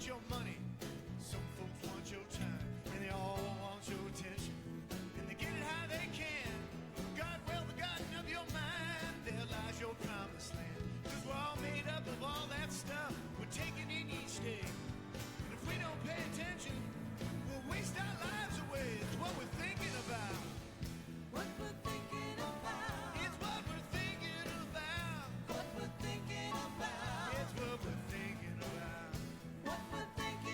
your money, some folks want your time, and they all want your attention, and they get it how they can. God, well, the garden of your mind, there lies your promised land. Cause we're all made up of all that stuff we're taking in each day. And if we don't pay attention, we'll waste our lives away. It's what we're thinking about. What we're thinking about. It's what we're thinking about. What we're thinking about. It's what we're thinking about. What we're thinking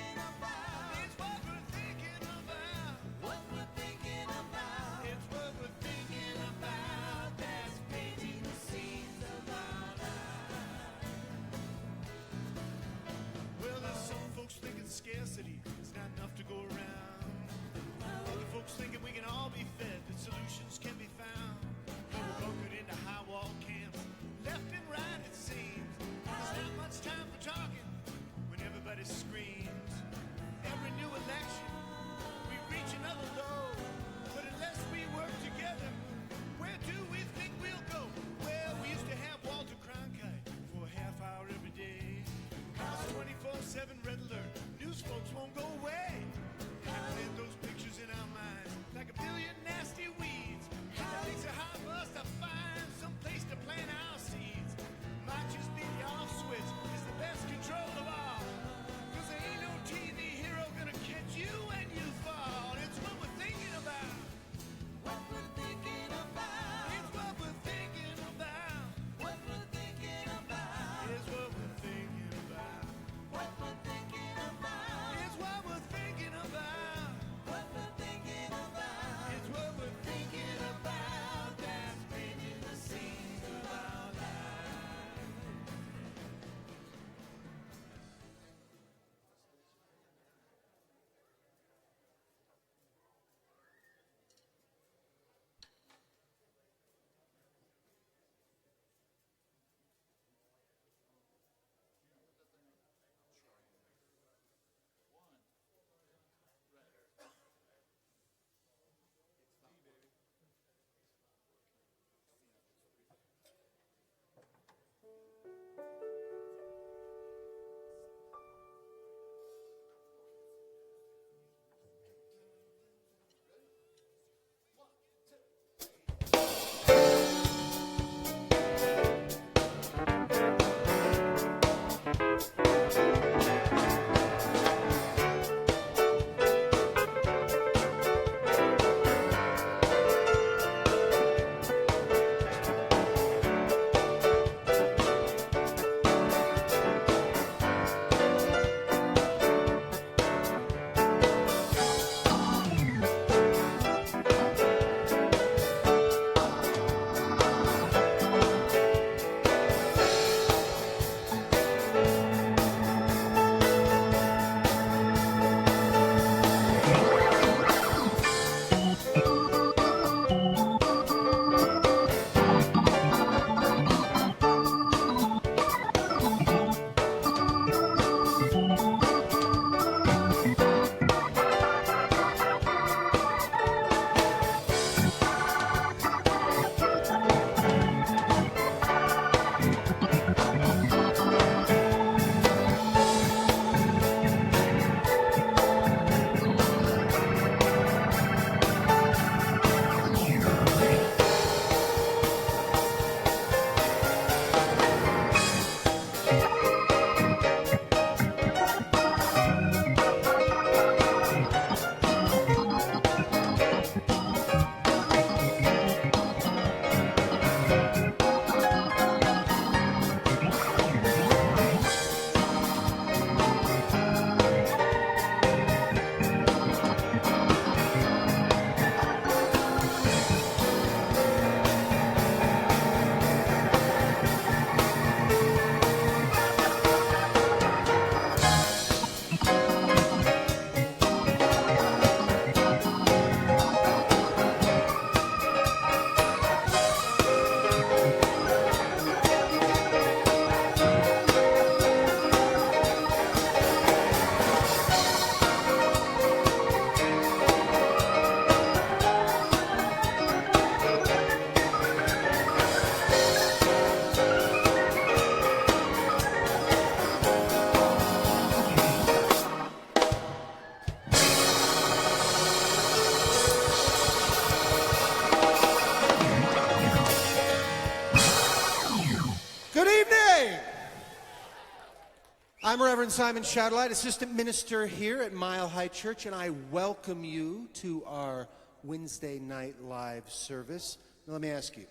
I'm Reverend Simon Shadowlight, assistant minister here at Mile High Church, and I welcome you to our Wednesday night live service. Now let me ask you,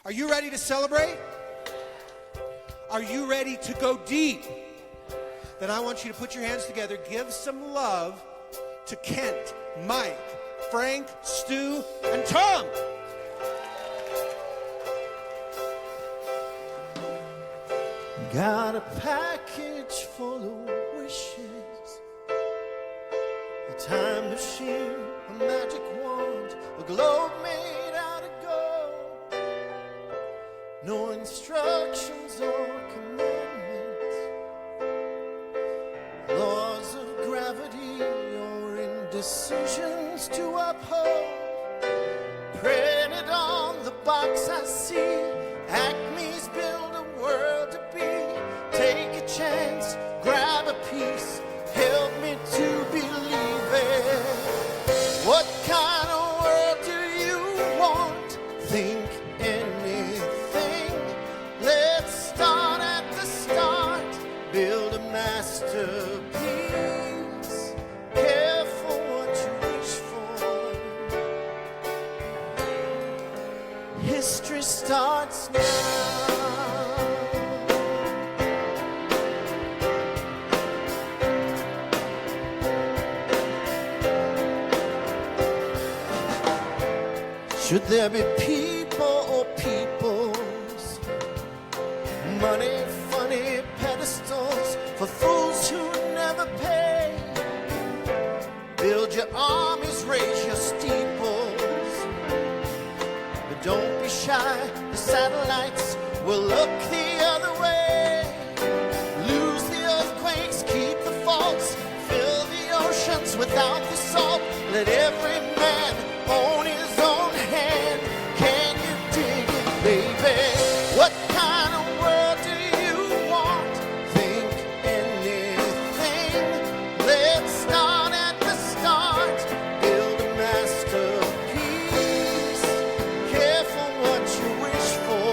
are you ready to celebrate? Are you ready to go deep? Then I want you to put your hands together, give some love to Kent, Mike, Frank, Stu, and Tom. Got a package full of wishes, a time machine, a magic wand, a globe made out of gold. No instructions or commandments, laws of gravity or indecisions to uphold. Printed on the box I see, Acme's build a world to be. Take a chance, grab a piece, help me to believe it. What kind of world do you want? Think anything. Let's start at the start, build a masterpiece. Careful what you wish for. History starts now. Should there be people or peoples? Money, funny pedestals for fools who never pay. Build your armies, raise your steeples. But don't be shy, the satellites will look the other way. Lose the earthquakes, keep the faults, fill the oceans without the salt. Let every man own his own hand. Can you dig it, baby? What kind of world do you want? Think anything. Let's start at the start, build a masterpiece. Careful what you wish for.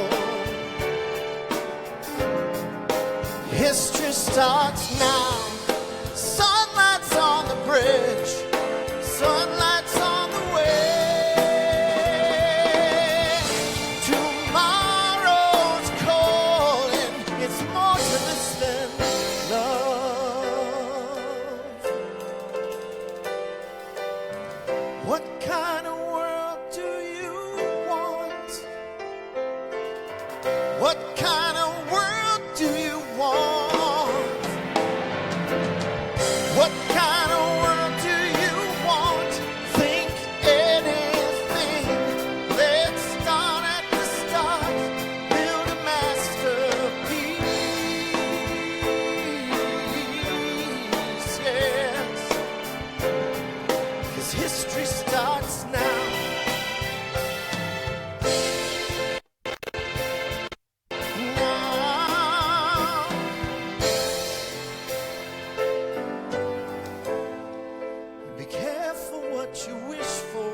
History starts now. Sunlight's on the bridge, sunlight's on the way. Tomorrow's calling, it's more to this than love. What kind of world do you want? What kind of world do you want? What kind of world do you want? Think anything. Let's start at the start, build a masterpiece. Yes, 'cause history starts now. Now. Be careful what you wish for.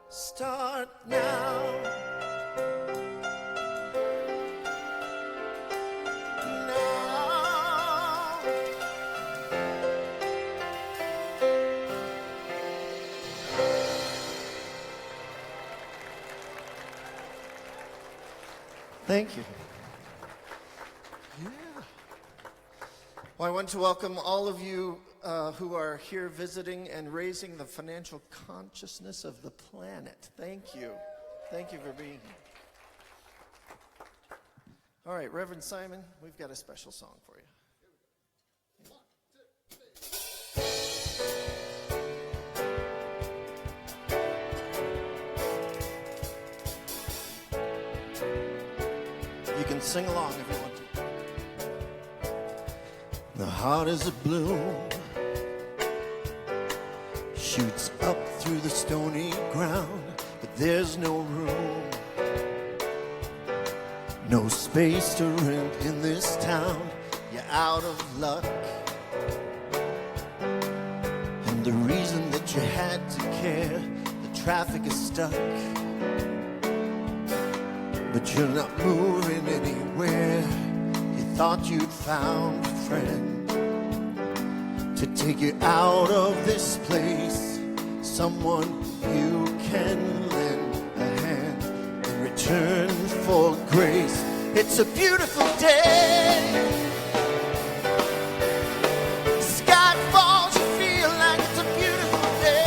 Start now. Now. Thank you. Well, I want to welcome all of you who are here visiting and raising the financial consciousness of the planet. Thank you. Thank you for being here. All right, Reverend Simon, we've got a special song for you. You can sing along if you want to. The heart is a bloom, shoots up through the stony ground, but there's no room, no space to rent in this town. You're out of luck, and the reason that you had to care, the traffic is stuck. but you're not moving anywhere. You thought you'd found a friend to take you out of this place, someone you can lend a hand in return for grace. It's a beautiful day. Sky falls, you feel like it's a beautiful day.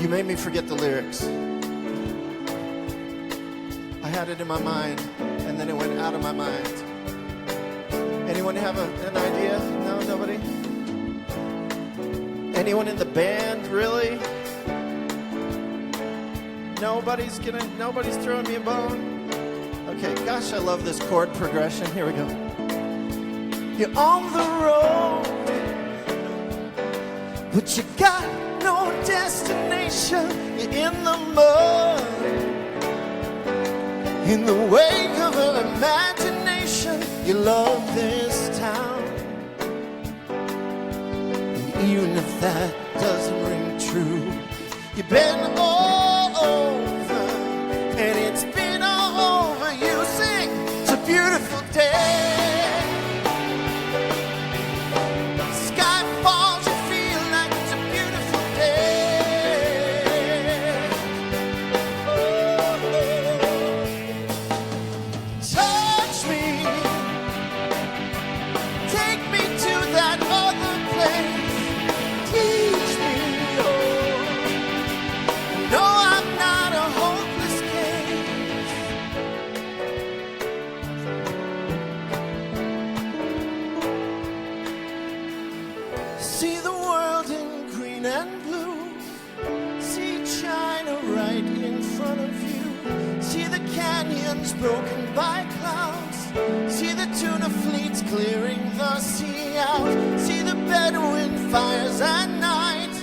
You made me forget the lyrics. I had it in my mind, and then it went out of my mind. Anyone have an idea? No, nobody? Anyone in the band, really? Nobody's throwing me a bone? Okay, gosh, I love this chord progression. Here we go. You're on the road, but you got no destination. You're in the mud, in the wake of her imagination. You love this town, and even if that doesn't ring true, you've been all over, and it's been all over you. Sing, it's a beautiful day. Sky falls, you feel like it's a beautiful day. Touch me, take me to that other place. Teach me, oh, no, I'm not a hopeless case. See the world in green and blue. See China right in front of you. See the canyons broken by clouds. See the tuna fleets clearing the sea out. See the Bedouin fires at night.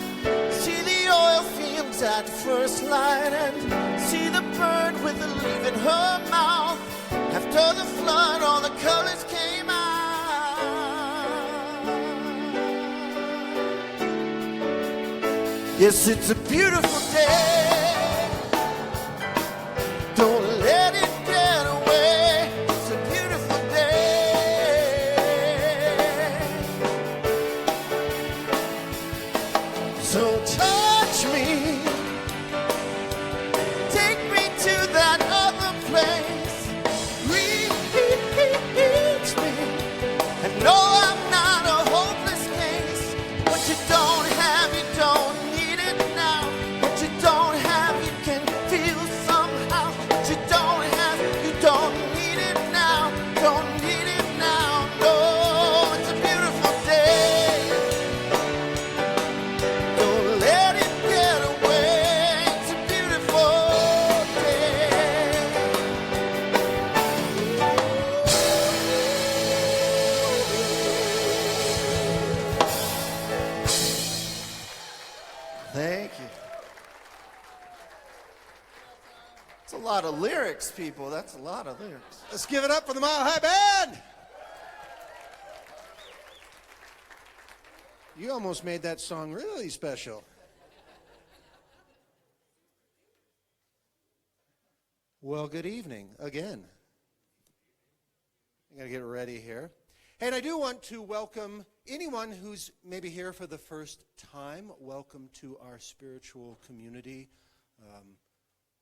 See the oil fields at first light. And see the bird with the leaf in her mouth. After the flood, all the colors came out. Yes, it's a beautiful day. Don't let it get away. It's a beautiful day. So touch me, take me to that other place. Reach me, and no, I'm not a hopeless case. What you don't have, you don't need it now. What you don't have, you can feel somehow. What you don't have, you don't need it now. Don't need it now. No, it's a beautiful day. Don't let it get away. It's a beautiful day. Thank you. It's a lot of lyrics, people. That's a lot of lyrics. Let's give it up for the Mile High Band. You almost made that song really special. Well, good evening again. I gotta get ready here. And I do want to welcome anyone who's maybe here for the first time. Welcome to our spiritual community.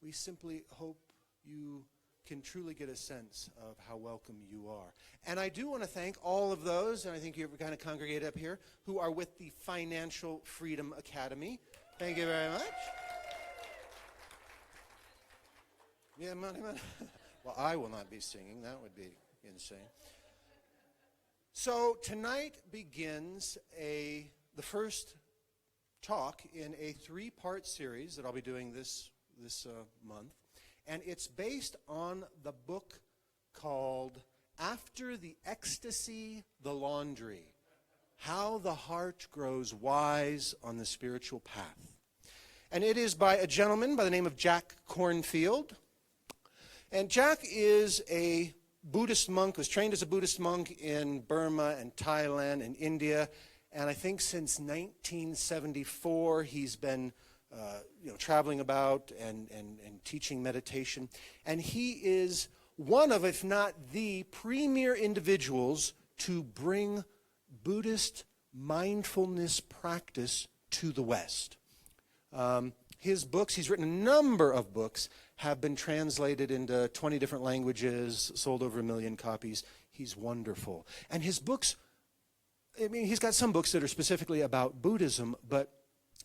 We simply hope you can truly get a sense of how welcome you are. And I do want to thank all of those, and I think you've kind of congregated up here, who are with the Financial Freedom Academy. Thank you very much. Yeah, money. Well, I will not be singing. That would be insane. So tonight begins the first talk in a 3-part series that I'll be doing this month. And it's based on the book called After the Ecstasy, the Laundry. How the Heart Grows Wise on the Spiritual Path. And it is by a gentleman by the name of Jack Kornfield. And Jack is a Buddhist monk, was trained as a Buddhist monk in Burma and Thailand and India. And I think since 1974, he's been traveling about and teaching meditation. And he is one of, if not the premier individuals to bring Buddhist mindfulness practice to the West. His books, he's written a number of books, have been translated into 20 different languages, sold over 1 million copies. He's wonderful. And his books, I mean, he's got some books that are specifically about Buddhism, but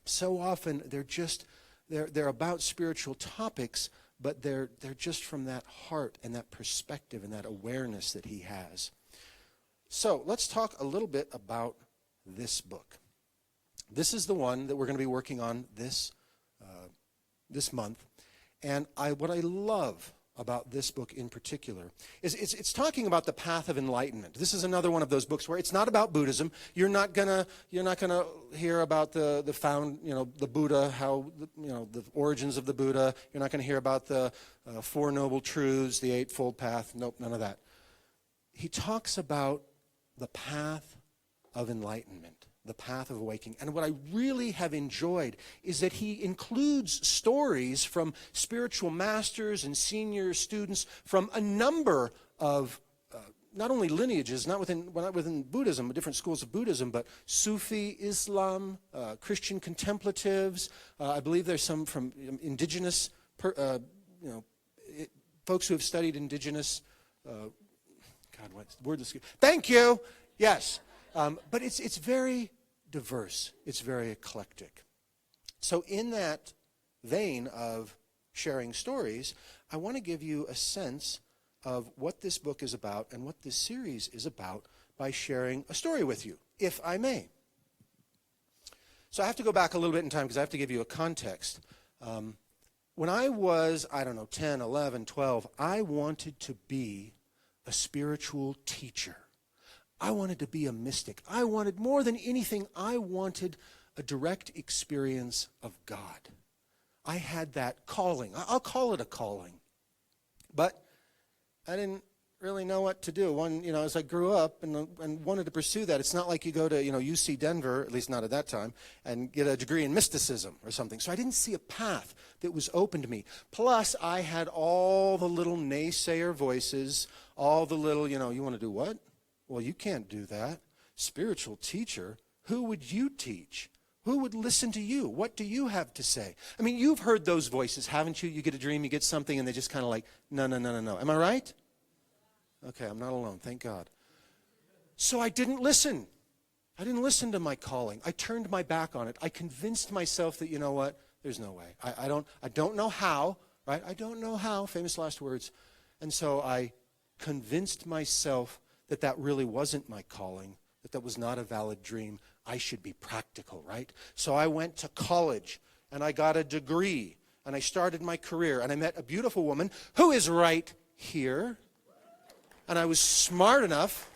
so often they're about spiritual topics, but they're just from that heart and that perspective and that awareness that he has. So let's talk a little bit about this book. This is the one that we're going to be working on this month. And what I love about this book in particular is it's talking about the path of enlightenment. This is another one of those books where it's not about Buddhism. You're not gonna hear about the Buddha, how the origins of the Buddha. You're not going to hear about the Four Noble Truths, the Eightfold Path. Nope, none of that. He talks about the path of enlightenment, the path of awakening. And what I really have enjoyed is that he includes stories from spiritual masters and senior students from a number of not only lineages, not within Buddhism, but different schools of Buddhism, but Sufi, Islam, Christian contemplatives. I believe there's some from indigenous, folks who have studied indigenous. God, what's the word? Thank you. Yes, but it's very diverse. It's very eclectic. So in that vein of sharing stories, I want to give you a sense of what this book is about and what this series is about by sharing a story with you, if I may. So I have to go back a little bit in time because I have to give you a context. When I was, 10, 11, 12, I wanted to be a spiritual teacher. I wanted to be a mystic. I wanted, more than anything, I wanted a direct experience of God. I had that calling. I'll call it a calling. But I didn't really know what to do. As I grew up and wanted to pursue that, it's not like you go to, UC Denver, at least not at that time, and get a degree in mysticism or something. So I didn't see a path that was open to me. Plus, I had all the little naysayer voices, all the little, you want to do what? Well, you can't do that. Spiritual teacher, who would you teach? Who would listen to you? What do you have to say? I mean, you've heard those voices, haven't you? You get a dream, you get something, and they just kind of like, no. Am I right? Okay, I'm not alone, thank God. So I didn't listen. I didn't listen to my calling. I turned my back on it. I convinced myself that, you know what? There's no way. I don't know how, right? I don't know how, famous last words. And so I convinced myself that really wasn't my calling, that was not a valid dream. I should be practical, right? So I went to college, and I got a degree, and I started my career, and I met a beautiful woman who is right here. And I was smart enough,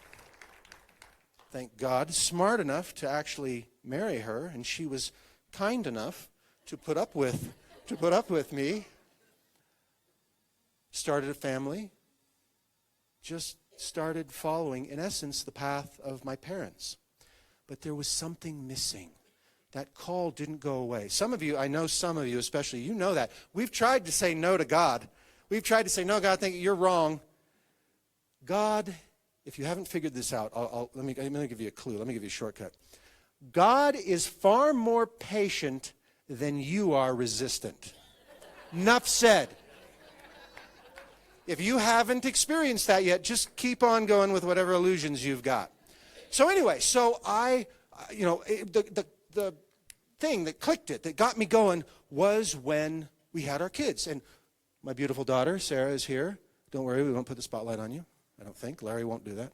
thank God, smart enough to actually marry her, and she was kind enough to put up with me. Started a family, just started following, in essence, the path of my parents. But there was something missing. That call didn't go away. Some of you, I know some of you especially, you know that. We've tried to say no to God. We've tried to say, no, God, you're wrong. God, if you haven't figured this out, let me give you a clue. Let me give you a shortcut. God is far more patient than you are resistant. Enough said. If you haven't experienced that yet, just keep on going with whatever illusions you've got. So anyway, the thing that clicked it, that got me going, was when we had our kids. And my beautiful daughter, Sarah, is here. Don't worry, we won't put the spotlight on you, I don't think. Larry won't do that.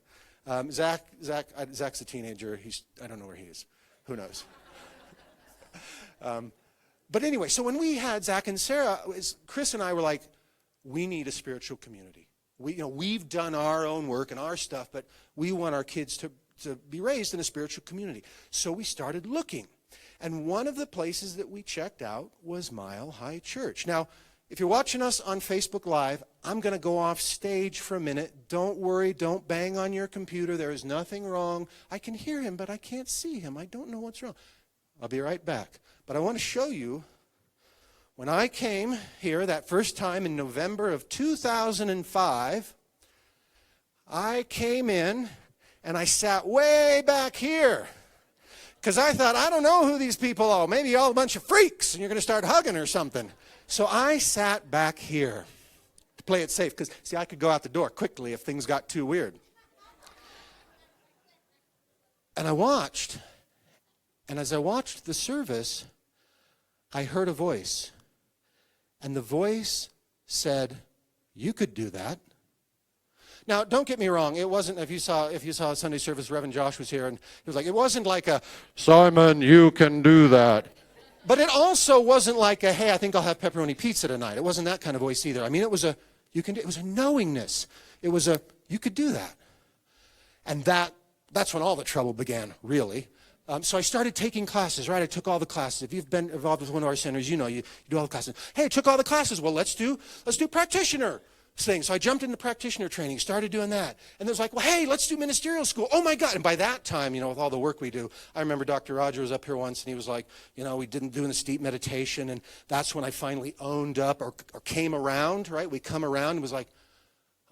Zach's a teenager. I don't know where he is. Who knows? But anyway, so when we had Zach and Sarah, Chris and I were like, we need a spiritual community. We've done our own work and our stuff, but we want our kids to be raised in a spiritual community. So we started looking. And one of the places that we checked out was Mile High Church. Now, if you're watching us on Facebook Live, I'm going to go off stage for a minute. Don't worry. Don't bang on your computer. There is nothing wrong. I can hear him, but I can't see him. I don't know what's wrong. I'll be right back. But I want to show you, when I came here that first time in November of 2005, I came in and I sat way back here. Because I thought, I don't know who these people are. Maybe all a bunch of freaks and you're going to start hugging or something. So I sat back here to play it safe. Because, see, I could go out the door quickly if things got too weird. And I watched. And as I watched the service, I heard a voice. And the voice said, you could do that. Now, don't get me wrong. It wasn't, if you saw Sunday service, Reverend Josh was here, and he was like, it wasn't like a, Simon, you can do that. But it also wasn't like a, hey, I think I'll have pepperoni pizza tonight. It wasn't that kind of voice either. I mean, it was a knowingness. It was a, you could do that. And that's when all the trouble began, really. So I started taking classes, right? I took all the classes. If you've been involved with one of our centers, you know you do all the classes. Hey, I took all the classes. Well, let's do practitioner thing. So I jumped into practitioner training, started doing that. And it was like, well, hey, let's do ministerial school. Oh, my God. And by that time, with all the work we do, I remember Dr. Roger was up here once, and he was like, we didn't do this deep meditation. And that's when I finally owned up or came around, right? We come around and was like,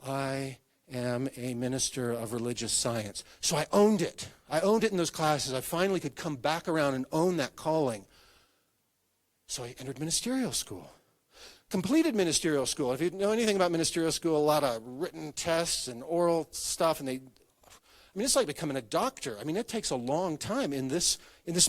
I am a minister of religious science. So I owned it. I owned it in those classes. I finally could come back around and own that calling. So I entered ministerial school. Completed ministerial school. If you know anything about ministerial school, a lot of written tests and oral stuff, and it's like becoming a doctor. I mean, it takes a long time in this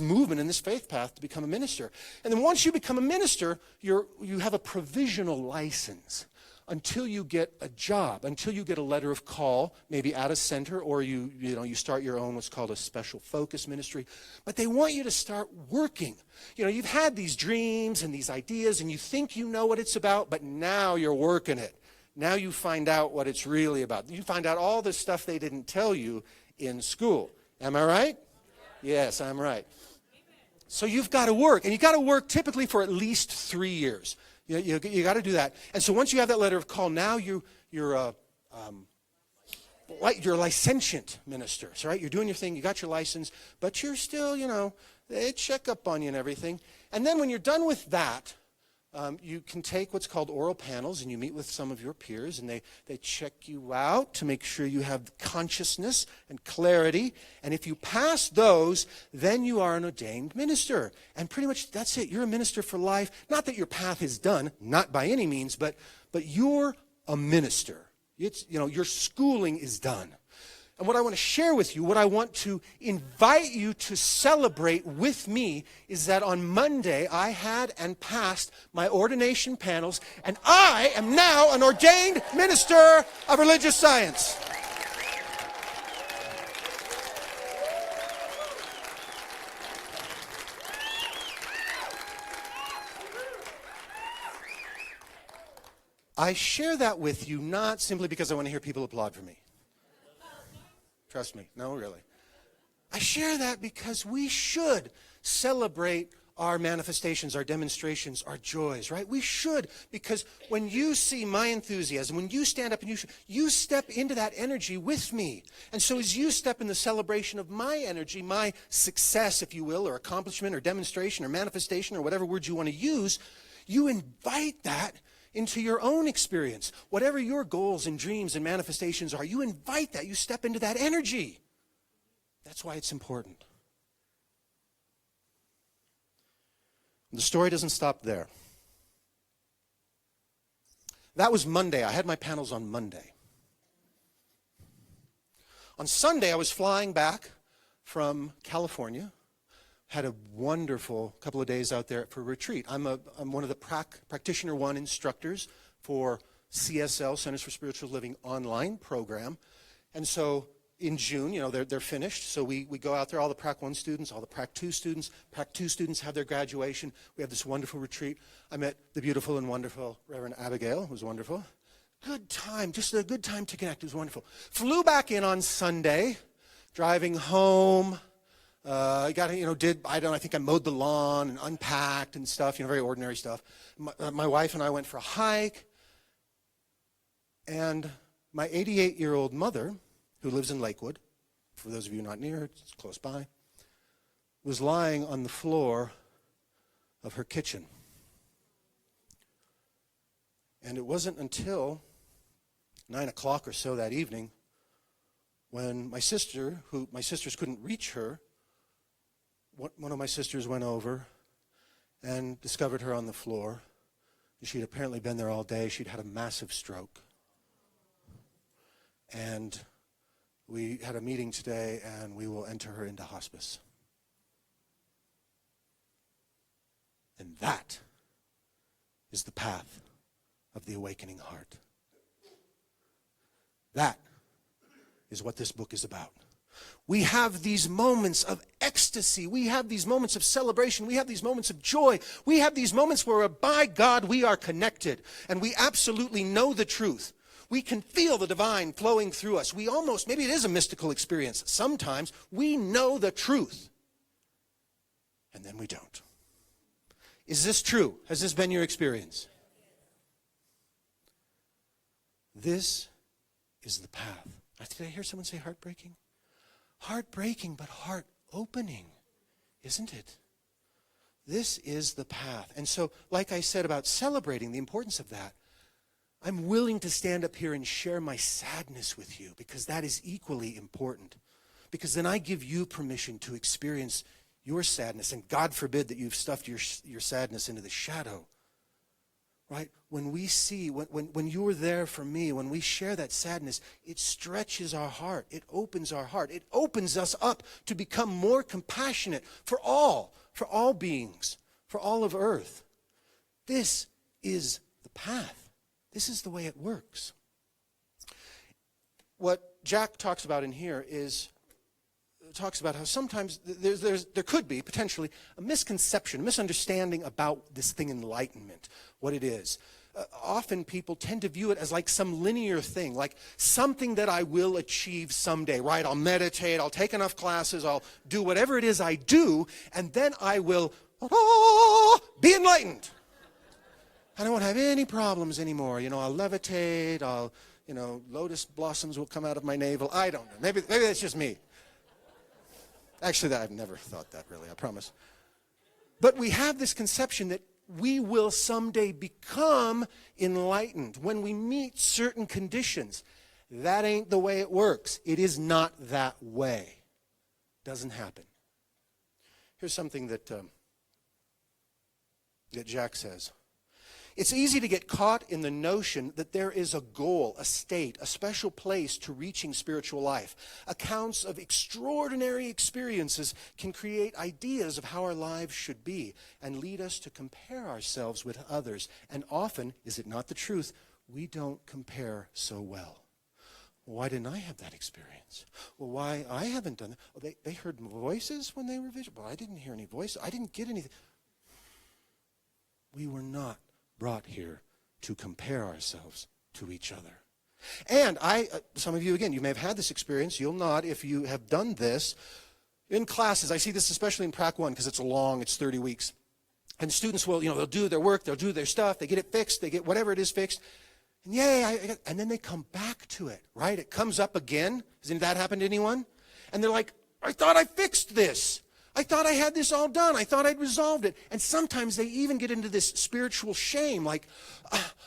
movement, in this faith path, to become a minister. And then once you become a minister, you have a provisional license until you get a job, until you get a letter of call, maybe at a center, or you start your own what's called a special focus ministry. But they want you to start working. You've had these dreams and these ideas, and you think you know what it's about, but now you're working it. Now you find out what it's really about. You find out all the stuff they didn't tell you in school. Am I right? Yes, I'm right. So you've got to work, and you've got to work typically for at least 3 years. You got to do that. And so once you have that letter of call, now you're a licentiate minister, right? You're doing your thing, you got your license, but you're still, they check up on you and everything. And then when you're done with that, you can take what's called oral panels, and you meet with some of your peers, and they check you out to make sure you have consciousness and clarity. And if you pass those, then you are an ordained minister. And pretty much that's it. You're a minister for life. Not that your path is done, not by any means, but you're a minister. Your schooling is done. And what I want to share with you, what I want to invite you to celebrate with me, is that on Monday I had and passed my ordination panels, and I am now an ordained minister of religious science. I share that with you not simply because I want to hear people applaud for me. Trust me. No, really. I share that because we should celebrate our manifestations, our demonstrations, our joys, right? We should, because when you see my enthusiasm, when you stand up and you step into that energy with me. And so as you step in the celebration of my energy, my success, if you will, or accomplishment or demonstration or manifestation or whatever words you want to use, you invite that into your own experience. Whatever your goals and dreams and manifestations are, you invite that. You step into that energy. That's why it's important. The story doesn't stop there. That was Monday. I had my panels on Monday. On Sunday, I was flying back from California. Had a wonderful couple of days out there for a retreat. I'm one of the Practitioner 1 instructors for CSL, Centers for Spiritual Living online program. And so in June, they're finished. So we go out there, all the Prac 1 students, all the Prac 2 students. Prac 2 students have their graduation. We have this wonderful retreat. I met the beautiful and wonderful Reverend Abigail. It was wonderful. Good time, just a good time to connect. It was wonderful. Flew back in on Sunday driving home. I think I mowed the lawn and unpacked and stuff, very ordinary stuff. My wife and I went for a hike. And my 88-year-old mother, who lives in Lakewood, for those of you not near, it's close by, was lying on the floor of her kitchen. And it wasn't until 9 o'clock or so that evening when my sisters couldn't reach her, one of my sisters went over and discovered her on the floor. She'd apparently been there all day. She'd had a massive stroke. And we had a meeting today, and we will enter her into hospice. And that is the path of the awakening heart. That is what this book is about. We have these moments of ecstasy. We have these moments of celebration. We have these moments of joy. We have these moments where, by God, we are connected, and we absolutely know the truth. We can feel the divine flowing through us. Maybe it is a mystical experience. Sometimes we know the truth, and then we don't. Is this true? Has this been your experience? This is the path. Did I hear someone say heartbreaking? Heartbreaking, but heart-opening, isn't it? This is the path. And so, like I said about celebrating, the importance of that, I'm willing to stand up here and share my sadness with you, because that is equally important. Because then I give you permission to experience your sadness. And God forbid that you've stuffed your sadness into the shadow. Right? When we see, when you were there for me, when we share that sadness, it stretches our heart. It opens our heart. It opens us up to become more compassionate for all beings, for all of earth. This is the path. This is the way it works. What Jack talks about in here talks about how sometimes there could be potentially a misconception, a misunderstanding about this thing, enlightenment, what it is. Often people tend to view it as like some linear thing, like something that I will achieve someday, right? I'll meditate, I'll take enough classes, I'll do whatever it is I do, and then I will be enlightened. And I won't have any problems anymore. I'll levitate, lotus blossoms will come out of my navel. I don't know. Maybe that's just me. Actually, I've never thought that, really, I promise. But we have this conception that we will someday become enlightened when we meet certain conditions. That ain't the way it works. It is not that way. Doesn't happen. Here's something that Jack says. It's easy to get caught in the notion that there is a goal, a state, a special place to reaching spiritual life. Accounts of extraordinary experiences can create ideas of how our lives should be and lead us to compare ourselves with others. And often, is it not the truth, we don't compare so well. Why didn't I have that experience? Well, why I haven't done that? Oh, they heard voices when they were visible. I didn't hear any voices. I didn't get anything. We were not brought here to compare ourselves to each other. And some of you, again, you may have had this experience. You'll nod if you have done this. In classes, I see this especially in Prac 1 because it's 30 weeks. And students will, they'll do their work, they'll do their stuff, they get it fixed, they get whatever it is fixed. And and then they come back to it, right? It comes up again. Hasn't that happened to anyone? And they're like, I thought I fixed this. I thought I had this all done. I thought I'd resolved it. And sometimes they even get into this spiritual shame, like,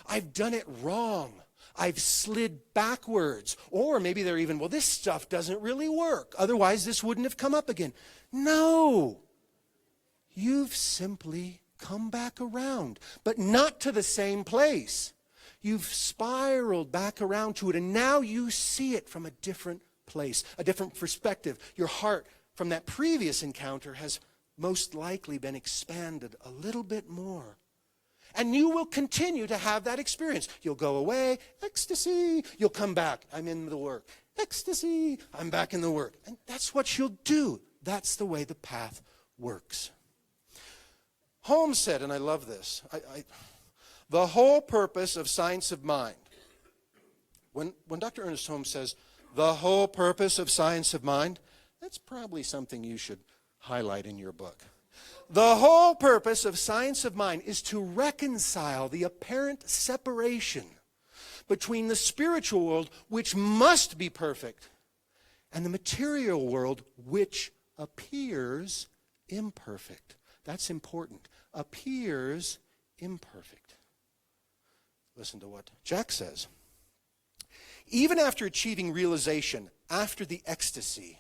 I've done it wrong. I've slid backwards. Or maybe they're even, this stuff doesn't really work. Otherwise, this wouldn't have come up again. No. You've simply come back around, but not to the same place. You've spiraled back around to it, and now you see it from a different place, a different perspective. Your heart from that previous encounter has most likely been expanded a little bit more. And you will continue to have that experience. You'll go away, ecstasy. You'll come back, I'm in the work. Ecstasy, I'm back in the work. And that's what you'll do. That's the way the path works. Holmes said, and I love this, the whole purpose of science of mind. When Dr. Ernest Holmes says, the whole purpose of science of mind, That's probably something you should highlight in your book. The whole purpose of science of mind is to reconcile the apparent separation between the spiritual world, which must be perfect, and the material world, which appears imperfect. That's important. Appears imperfect. Listen to what Jack says. Even after achieving realization, after the ecstasy,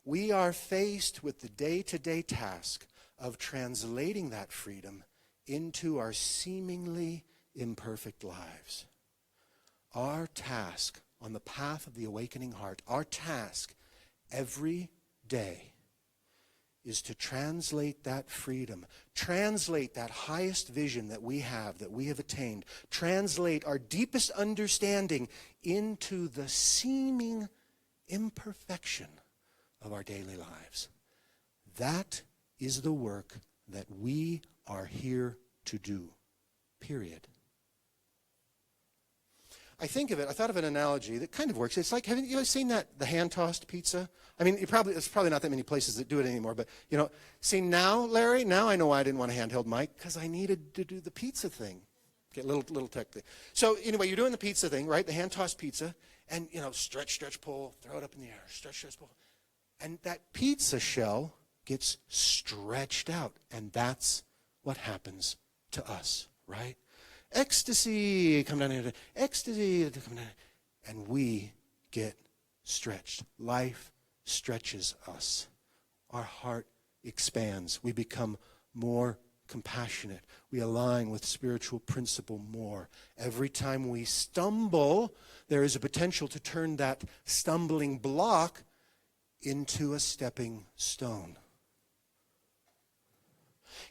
we are faced with the day-to-day task of translating that freedom into our seemingly imperfect lives. Our task on the path of the awakening heart, our task every day is to translate that freedom, translate that highest vision that we have attained, translate our deepest understanding into the seeming imperfection of our daily lives. That is the work that we are here to do, period. I thought of an analogy that kind of works. It's like, haven't you ever seen that, the hand-tossed pizza? I mean, there's probably not that many places that do it anymore, but, see now, Larry, now I know why I didn't want a handheld mic, because I needed to do the pizza thing. Okay, little tech thing. So anyway, you're doing the pizza thing, right? The hand-tossed pizza, and, stretch, pull, throw it up in the air, stretch, pull. And that pizza shell gets stretched out, and that's what happens to us, right? Ecstasy, come down here. Ecstasy, come down. And we get stretched. Life stretches us. Our heart expands. We become more compassionate. We align with spiritual principle more. Every time we stumble, there is a potential to turn that stumbling block into a stepping stone.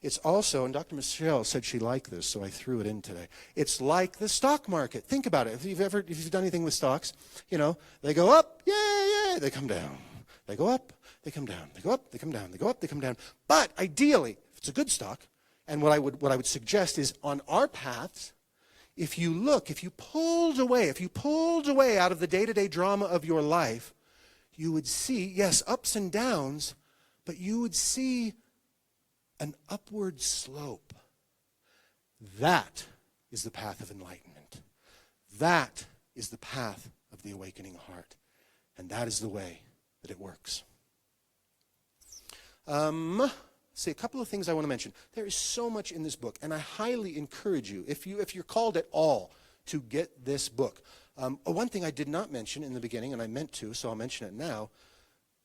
It's also, and Dr. Michelle said she liked this, so I threw it in today. It's like the stock market. Think about it. If you've done anything with stocks, they go up, yay, they come down. They go up, they come down. They go up, they come down. They go up, they come down. But ideally, if it's a good stock, and what I would suggest is on our paths, if you pulled away out of the day-to-day drama of your life, you would see, yes, ups and downs, but you would see an upward slope. That is the path of enlightenment. That is the path of the awakening heart. And that is the way that it works. See, a couple of things I want to mention. There is so much in this book, and I highly encourage you, if you're called at all, to get this book. One thing I did not mention in the beginning, and I meant to, so I'll mention it now.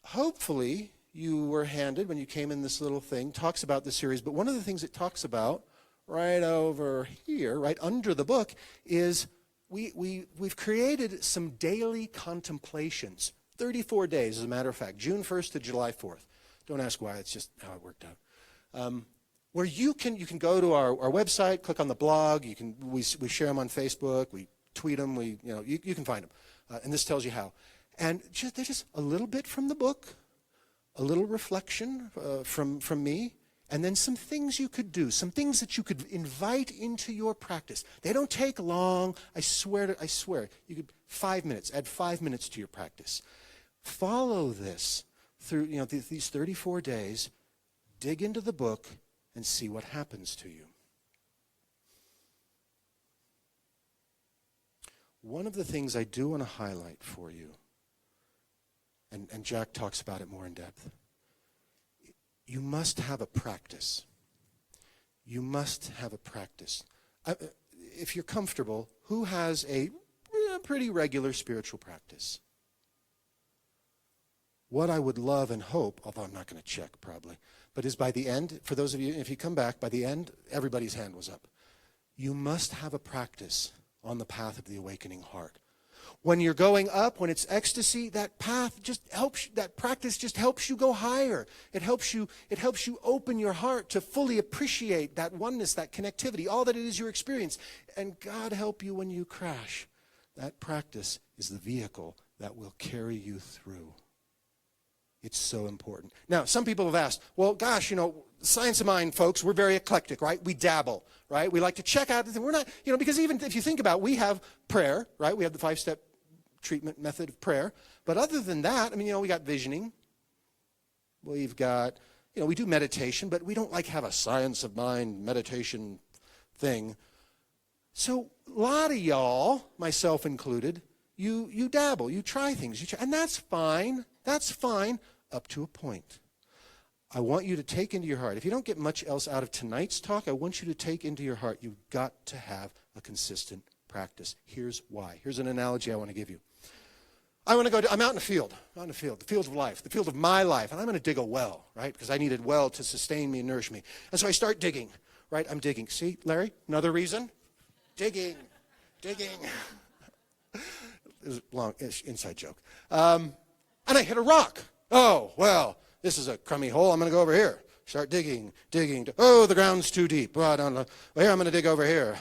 Hopefully, you were handed, when you came in, this little thing, talks about the series, but one of the things it talks about right over here, right under the book, is we've created some daily contemplations. 34 days, as a matter of fact, June 1st to July 4th. Don't ask why, it's just how it worked out. Where you can go to our website, click on the blog, we share them on Facebook, we tweet them, you can find them. And this tells you how. And they're just a little bit from the book, a little reflection from me, and then some things you could do, some things that you could invite into your practice. They don't take long. I swear. You could 5 minutes, add 5 minutes to your practice. Follow this through these 34 days. Dig into the book and see what happens to you. One of the things I do want to highlight for you, and Jack talks about it more in depth. You must have a practice. You must have a practice. If you're comfortable, who has a pretty regular spiritual practice? What I would love and hope, although I'm not going to check probably, but is by the end, for those of you, if you come back, by the end, everybody's hand was up. You must have a practice on the path of the awakening heart. When you're going up, when it's ecstasy, that path just helps, that practice just helps you go higher. It helps you open your heart to fully appreciate that oneness, that connectivity, all that it is you experience. And God help you when you crash. That practice is the vehicle that will carry you through. It's so important. Now, some people have asked, well, gosh, science of mind, folks, we're very eclectic, right? We dabble, right? We like to check out. We're not, because even if you think about it, we have prayer, right? We have the 5-step treatment method of prayer. But other than that, we got visioning, We've got, we do meditation, but we don't like have a science of mind meditation thing. So a lot of y'all, myself included, you dabble, you try things, and that's fine. That's fine up to a point. I want you to take into your heart, if you don't get much else out of tonight's talk, I want you to take into your heart, you've got to have a consistent practice. Here's why. Here's an analogy I want to give you. I'm out in the field, the field of life, the field of my life, and I'm going to dig a well, right? Because I needed well to sustain me and nourish me. And so I start digging, right? I'm digging. See, Larry, another reason? Digging. It was a long inside joke. And I hit a rock. Oh, well, this is a crummy hole. I'm going to go over here. Start digging. Oh, the ground's too deep. Well, I don't know. Well, here, I'm going to dig over here.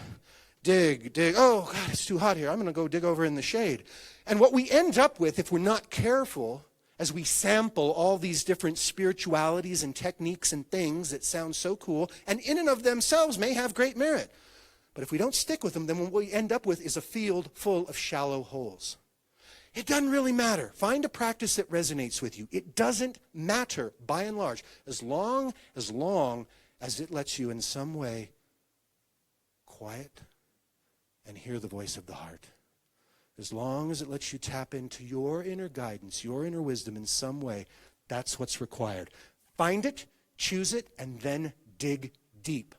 Dig. Oh, God, it's too hot here. I'm going to go dig over in the shade. And what we end up with, if we're not careful, as we sample all these different spiritualities and techniques and things that sound so cool, and in and of themselves may have great merit, but if we don't stick with them, then what we end up with is a field full of shallow holes. It doesn't really matter. Find a practice that resonates with you. It doesn't matter, by and large, as long as it lets you in some way quiet and hear the voice of the heart. As long as it lets you tap into your inner guidance, your inner wisdom in some way, that's what's required. Find it, choose it, and then dig deep.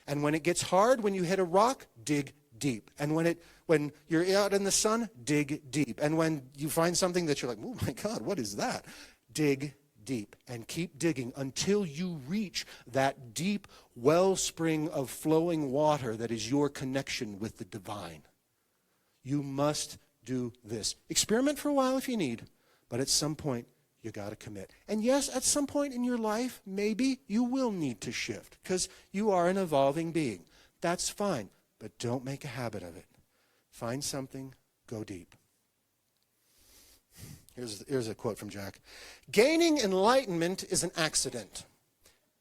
And when it gets hard, when you hit a rock, dig deep. And when you're out in the sun, dig deep. And when you find something that you're like, oh my God, what is that? Dig deep and keep digging until you reach that deep wellspring of flowing water that is your connection with the divine. You must do this. Experiment for a while if you need, but at some point, you got to commit. And yes, at some point in your life, maybe you will need to shift because you are an evolving being. That's fine, but don't make a habit of it. Find something, go deep. Here's a quote from Jack. Gaining enlightenment is an accident.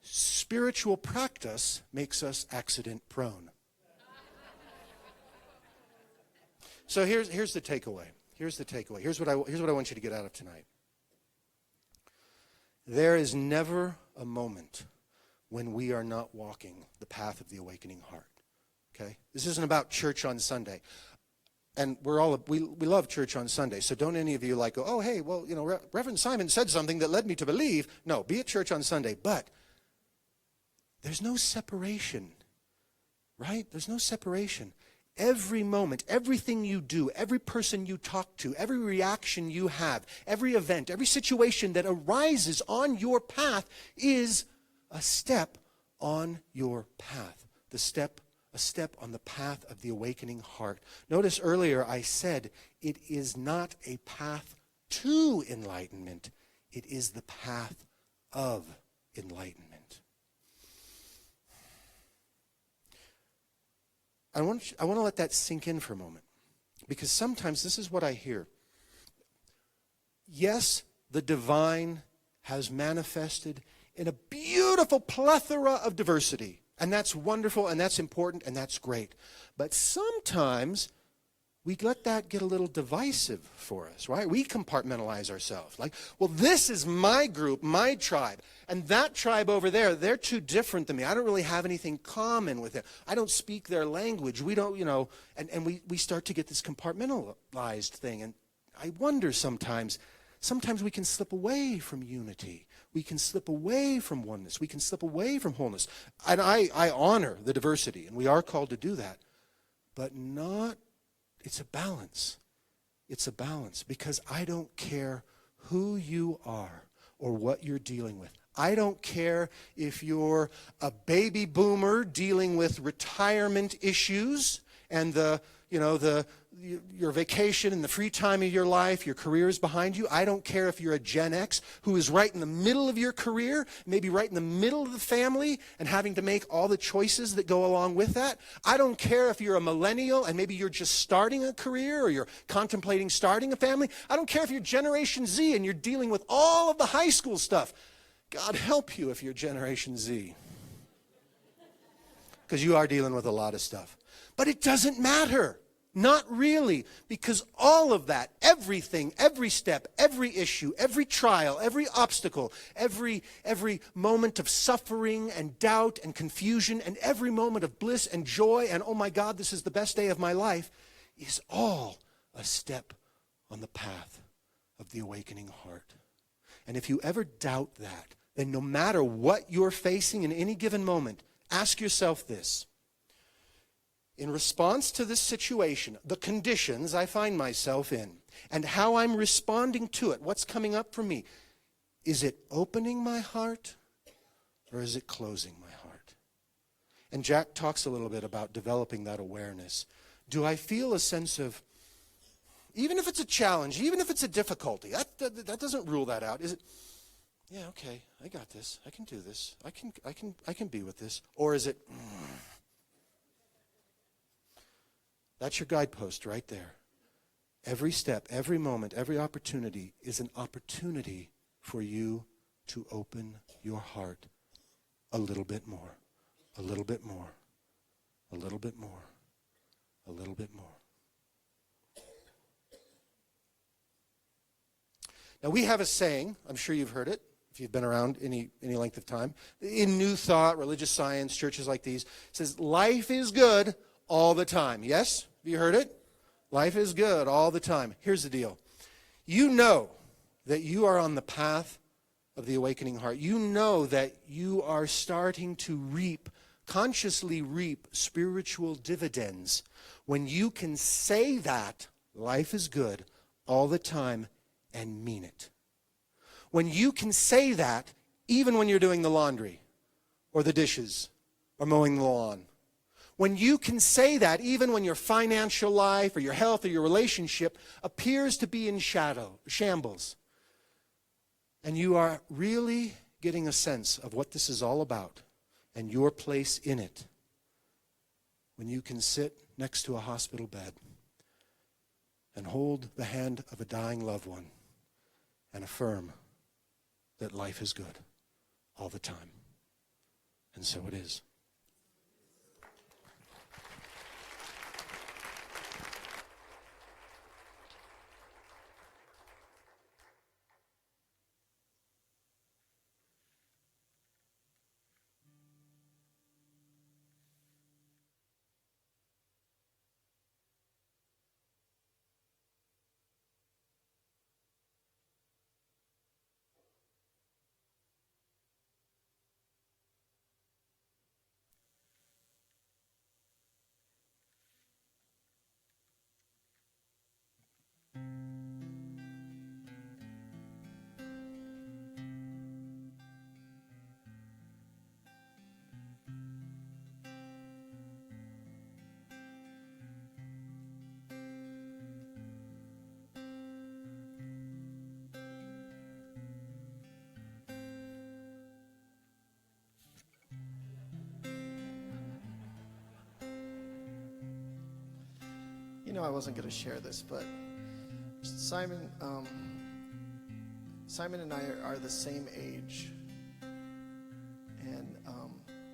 Spiritual practice makes us accident prone. So here's the takeaway. Here's what I want you to get out of tonight. There is never a moment when we are not walking the path of the awakening heart. Okay? This isn't about church on Sunday. And we love church on Sunday. So don't any of you go, oh, hey, well, Reverend Simon said something that led me to believe. No, be at church on Sunday. But there's no separation, right? There's no separation. Every moment, everything you do, every person you talk to, every reaction you have, every event, every situation that arises on your path is a step on your path. A step on the path of the awakening heart. Notice earlier I said it is not a path to enlightenment. It is the path of enlightenment. I want to let that sink in for a moment, because sometimes this is what I hear. Yes, the divine has manifested in a beautiful plethora of diversity, and that's wonderful, and that's important, and that's great. But sometimes we let that get a little divisive for us, right? We compartmentalize ourselves. Like, well, this is my group, my tribe. And that tribe over there, they're too different than me. I don't really have anything common with it. I don't speak their language. We don't, and we start to get this compartmentalized thing. And I wonder sometimes we can slip away from unity. We can slip away from oneness. We can slip away from wholeness. And I honor the diversity, and we are called to do that. But it's a balance. It's a balance, because I don't care who you are or what you're dealing with. I don't care if you're a baby boomer dealing with retirement issues and your vacation and the free time of your life, your career is behind you. I don't care if you're a Gen X who is right in the middle of your career, maybe right in the middle of the family and having to make all the choices that go along with that. I don't care if you're a millennial and maybe you're just starting a career or you're contemplating starting a family. I don't care if you're Generation Z and you're dealing with all of the high school stuff. God help you if you're Generation Z, because you are dealing with a lot of stuff. But it doesn't matter. Not really, because all of that, everything, every step, every issue, every trial, every obstacle, every moment of suffering and doubt and confusion, and every moment of bliss and joy and, oh my God, this is the best day of my life, is all a step on the path of the awakening heart. And if you ever doubt that, then no matter what you're facing in any given moment, ask yourself this. In response to this situation, the conditions I find myself in, and how I'm responding to it, what's coming up for me, is it opening my heart or is it closing my heart? And Jack talks a little bit about developing that awareness. Do I feel a sense of, even if it's a challenge, even if it's a difficulty, that doesn't rule that out. Is it, yeah, okay, I got this. I can do this. I can be with this. Or is it, That's your guidepost right there. Every step, every moment, every opportunity is an opportunity for you to open your heart a little bit more, a little bit more, a little bit more, a little bit more. Now we have a saying, I'm sure you've heard it, if you've been around any length of time, in New Thought, religious science, churches like these, it says, life is good all the time. Yes? Have you heard it? Life is good all the time. Here's the deal. You know that you are on the path of the awakening heart. You know that you are starting to consciously reap spiritual dividends when you can say that life is good all the time and mean it. When you can say that even when you're doing the laundry or the dishes or mowing the lawn. When you can say that even when your financial life or your health or your relationship appears to be in shambles. And you are really getting a sense of what this is all about and your place in it. When you can sit next to a hospital bed and hold the hand of a dying loved one and affirm that life is good all the time. And so it is. You know, I wasn't going to share this, but Simon and I are the same age. And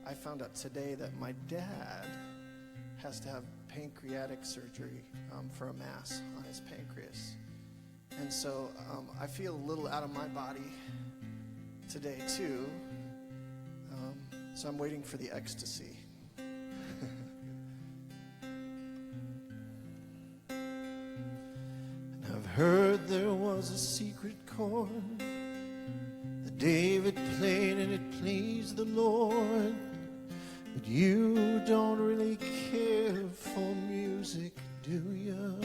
I found out today that my dad has to have pancreatic surgery for a mass on his pancreas. And so I feel a little out of my body today, too. So I'm waiting for the ecstasy. Heard there was a secret chord that David played and it pleased the Lord, but you don't really care for music, do you?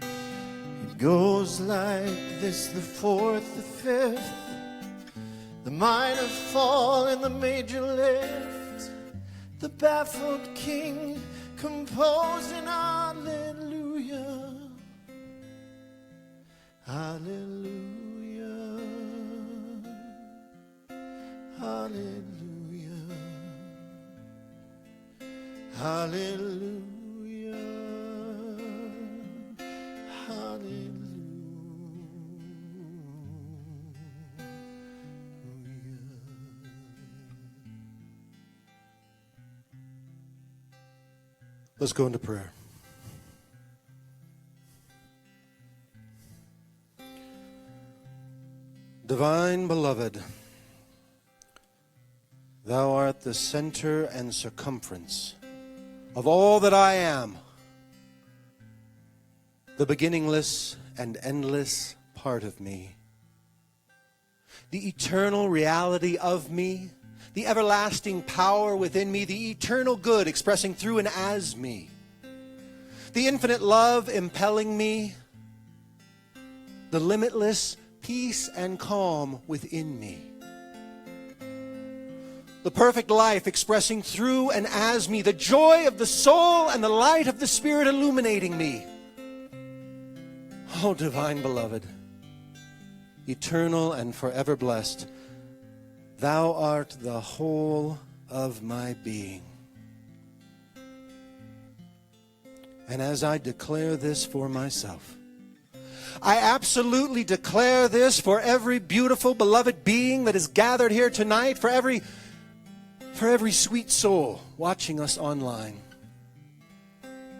It goes like this, the fourth, the fifth, the minor fall and the major lift, the baffled king composing hallelujah. Hallelujah, hallelujah, hallelujah, hallelujah. Let's go into prayer. Divine Beloved, Thou art the center and circumference of all that I am, the beginningless and endless part of me, the eternal reality of me, the everlasting power within me, the eternal good expressing through and as me, the infinite love impelling me, the limitless peace and calm within me, the perfect life expressing through and as me, the joy of the soul and the light of the Spirit illuminating me. Oh, Divine Beloved, eternal and forever blessed, Thou art the whole of my being. And as I declare this for myself, I absolutely declare this for every beautiful, beloved being that is gathered here tonight, for every sweet soul watching us online.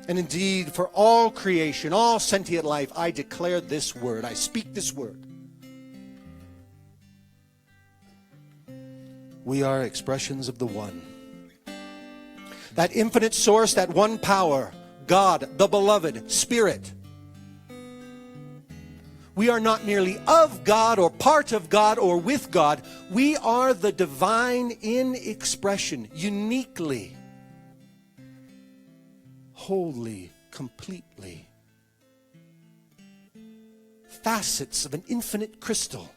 And indeed, for all creation, all sentient life, I declare this word. I speak this word. We are expressions of the One. That infinite source, that one power, God, the Beloved, Spirit. We are not merely of God or part of God or with God. We are the divine in expression, uniquely, wholly, completely. Facets of an infinite crystal.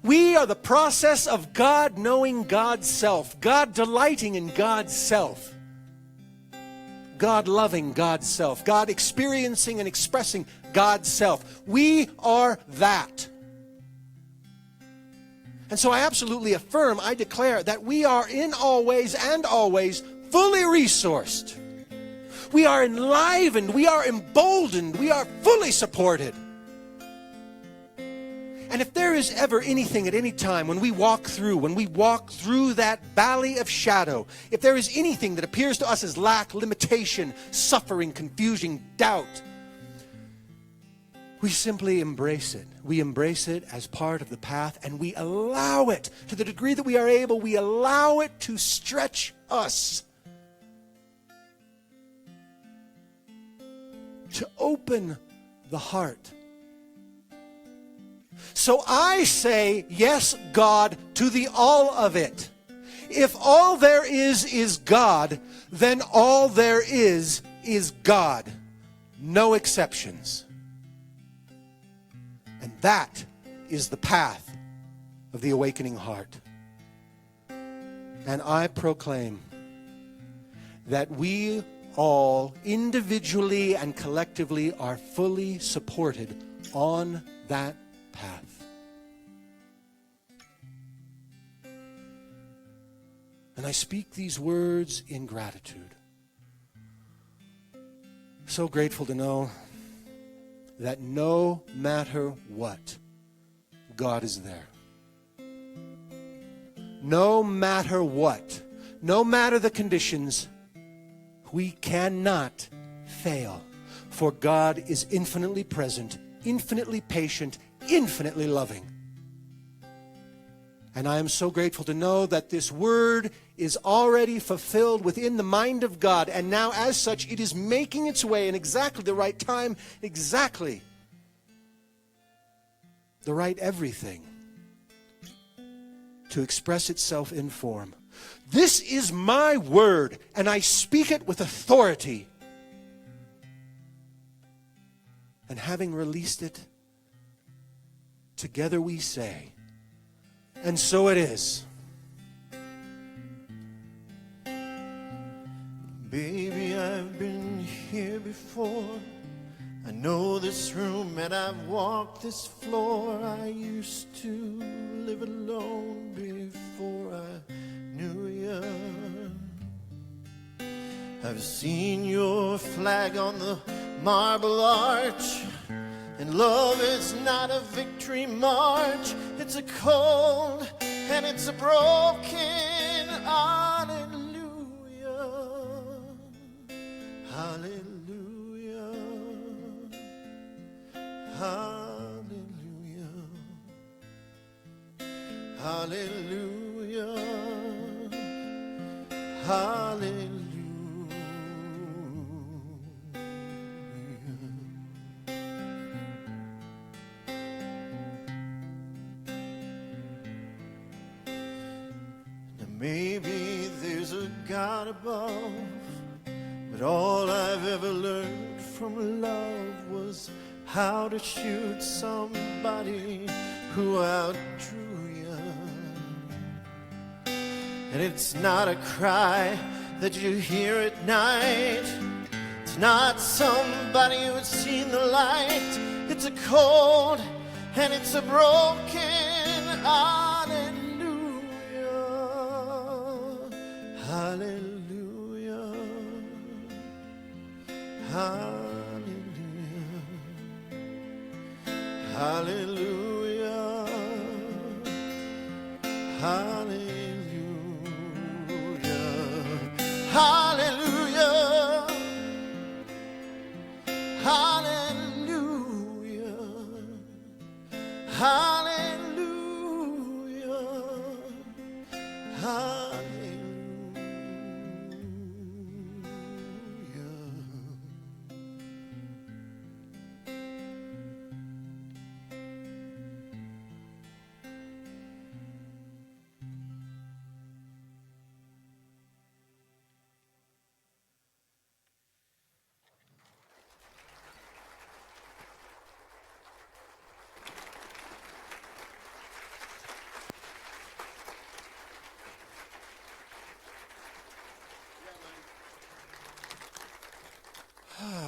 We are the process of God knowing God's self, God delighting in God's self, God loving God's self, God experiencing and expressing God's self. We are that. And so I absolutely affirm, I declare that we are in all ways and always fully resourced. We are enlivened, we are emboldened, we are fully supported. And if there is ever anything at any time when we walk through that valley of shadow, if there is anything that appears to us as lack, limitation, suffering, confusion, doubt, we simply embrace it. We embrace it as part of the path, and we allow it, to the degree that we are able, we allow it to stretch us, to open the heart. So I say, yes, God, to the all of it. If all there is God, then all there is God. No exceptions. And that is the path of the awakening heart. And I proclaim that we all, individually and collectively, are fully supported on that path. And I speak these words in gratitude. So grateful to know that no matter what, God is there. No matter what, no matter the conditions, we cannot fail. For God is infinitely present, infinitely patient, infinitely loving. And I am so grateful to know that this word is already fulfilled within the mind of God. And now as such, it is making its way in exactly the right time, exactly the right everything to express itself in form. This is my word, and I speak it with authority. And having released it, together we say, and so it is. Baby, I've been here before. I know this room and I've walked this floor. I used to live alone before I knew you. I've seen your flag on the marble arch. And love is not a victory march. It's a cold and it's a broken hallelujah. Hallelujah. Hallelujah. Hallelujah. Hallelujah. Now maybe there's a God above, but all I've ever learned from love was how to shoot somebody who outdrew you. And it's not a cry that you hear at night. It's not somebody who's seen the light. It's a cold and it's a broken hallelujah. Hallelujah. Hallelujah. Hallelujah. Hallelujah. Hallelujah. Hallelujah. Hallelujah. Hallelujah.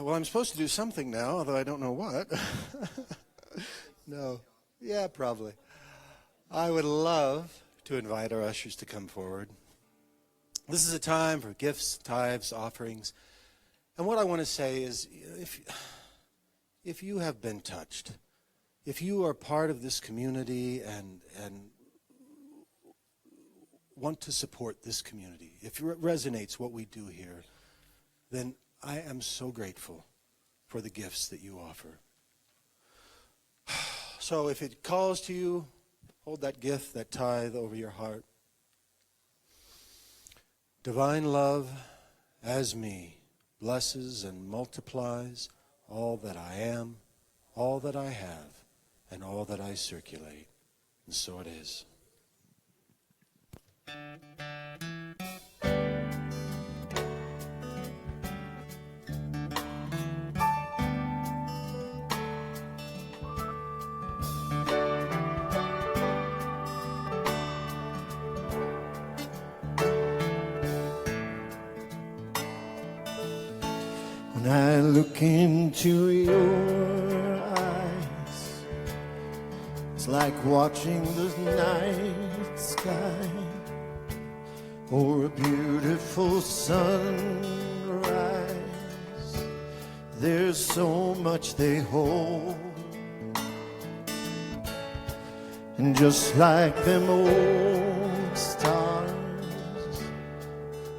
Well, I'm supposed to do something now, although I don't know what. No. Yeah, probably. I would love to invite our ushers to come forward. This is a time for gifts, tithes, offerings. And what I want to say is, if you have been touched, if you are part of this community and want to support this community, if it resonates what we do here, then I am so grateful for the gifts that you offer. So if it calls to you, hold that gift, that tithe over your heart. Divine love as me blesses and multiplies all that I am, all that I have, and all that I circulate. And so it is. When I look into your eyes, it's like watching the night sky or a beautiful sunrise. There's so much they hold, and just like them old stars,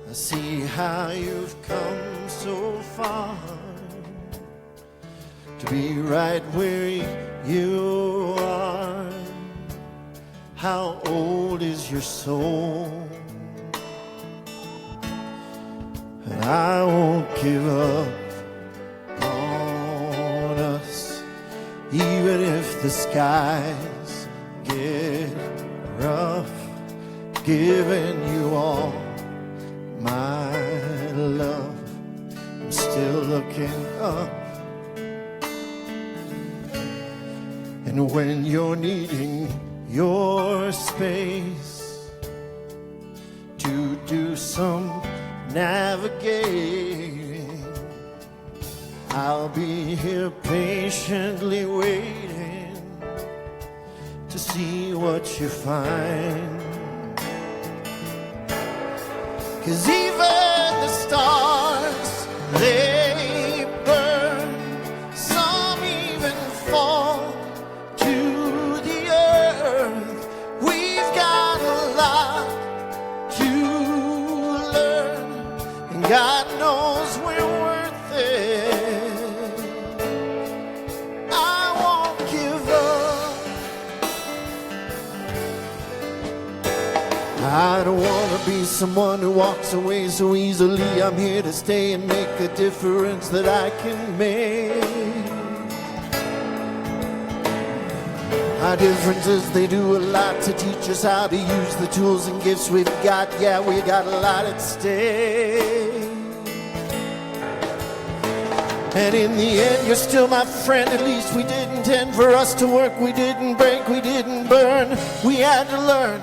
I see how you've come so far to be right where you are. How old is your soul? And I won't give up on us, even if the skies get rough. Giving you all my love, I'm still looking up. And when you're needing your space to do some navigating, I'll be here patiently waiting to see what you find. 'Cause even the stars, they burn, some even fall to the earth. We've got a lot to learn, and God knows we're worth I don't want to be someone who walks away so easily. I'm here to stay and make a difference that I can make. Our differences, they do a lot to teach us how to use the tools and gifts we've got. Yeah, we got a lot at stake. And in the end, you're still my friend. At least we didn't intend for us to work. We didn't break, we didn't burn. We had to learn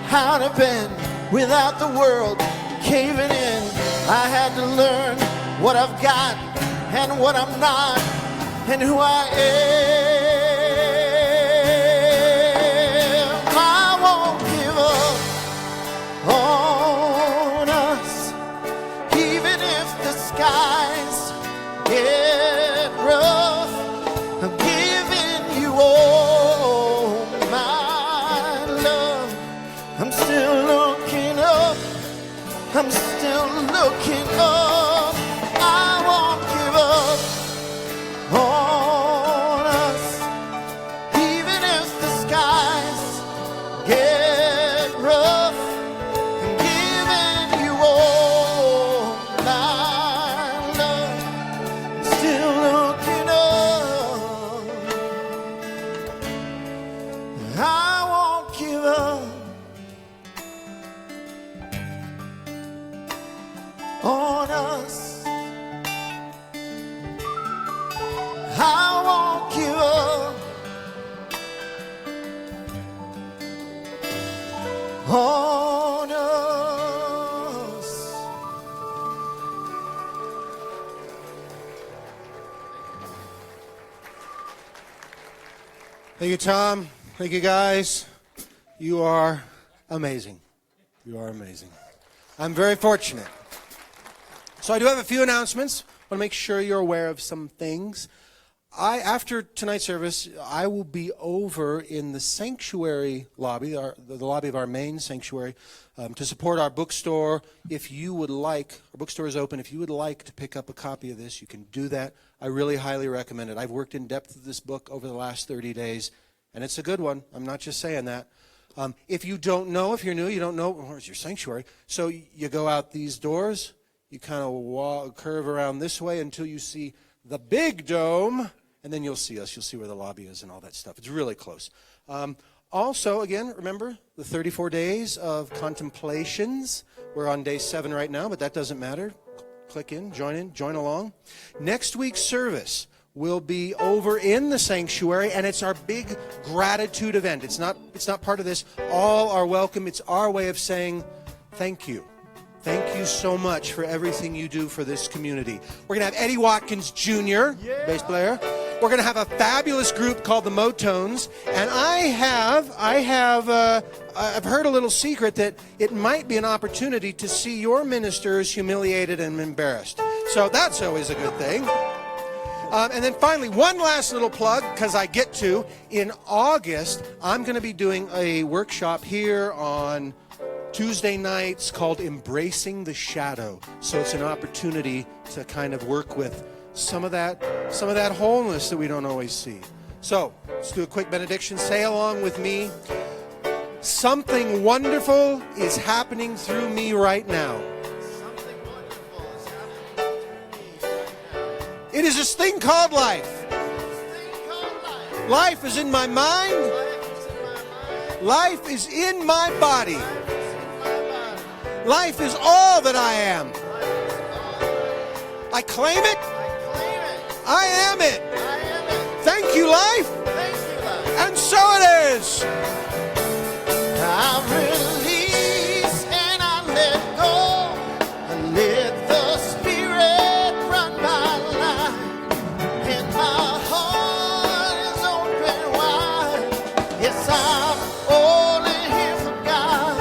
how to bend without the world caving in. I had to learn what I've got and what I'm not and who I am. I won't give up on us, even if the skies get rough. I'm giving you all my love. I'm still looking up. I'm still looking up. I won't give up on us, even if the skies get rough. I'm giving you all my love. Still looking up. I won't give up on us. I won't give up on us. Thank you, Tom. Thank you, guys. You are amazing. You are amazing. I'm very fortunate. So I do have a few announcements. I want to make sure you're aware of some things. After tonight's service, I will be over in the sanctuary lobby, the lobby of our main sanctuary, to support our bookstore. If you would like, our bookstore is open. If you would like to pick up a copy of this, you can do that. I really highly recommend it. I've worked in depth with this book over the last 30 days, and it's a good one. I'm not just saying that. If you don't know, if you're new, you don't know, where's your sanctuary? So you go out these doors. You kind of curve around this way until you see the big dome, and then you'll see us. You'll see where the lobby is and all that stuff. It's really close. Also, again, remember the 34 days of contemplations. We're on day 7 right now, but that doesn't matter. Click in, join along. Next week's service will be over in the sanctuary, and it's our big gratitude event. It's not part of this. All are welcome. It's our way of saying thank you. Thank you so much for everything you do for this community. We're going to have Eddie Watkins Jr., bass player. We're going to have a fabulous group called the Motones. And I've heard a little secret that it might be an opportunity to see your ministers humiliated and embarrassed. So that's always a good thing. And then finally, one last little plug, because I get to. In August, I'm going to be doing a workshop here on Tuesday nights called Embracing the Shadow. So it's an opportunity to kind of work with some of that wholeness that we don't always see. So let's do a quick benediction. Say along with me. Something wonderful is happening through me right now. Something wonderful is happening to me right now. It is this thing called life. Life is in my mind. Life is in my body. Life is all that I am. I claim it. I am it. Thank you, life. And so it is. I release and I let go. I let the Spirit run my life. And my heart is open wide. Yes, I'm only here for God.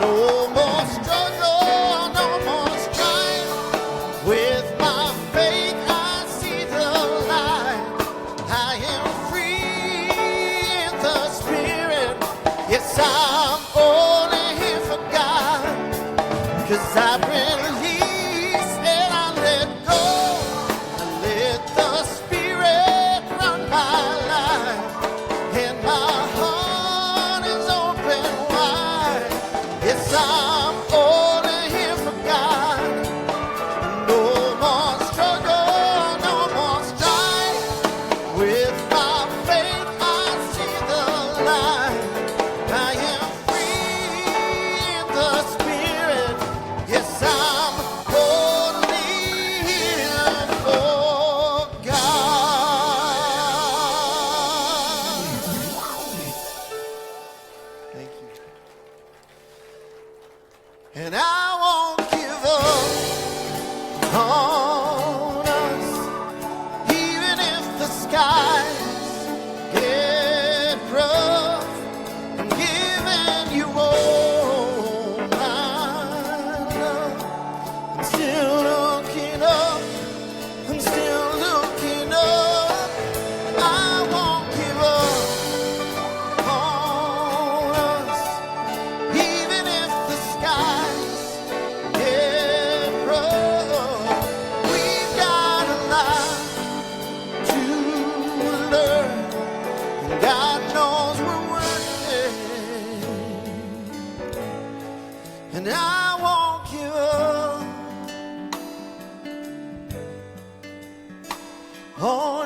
No more struggle, no more strife. With my faith, I see the light. I am free in the Spirit. Yes, I'm only here for God. 'Cause I release and I let go. I let the Spirit run my life. And my heart God knows we're worth it, and I won't give up. Oh,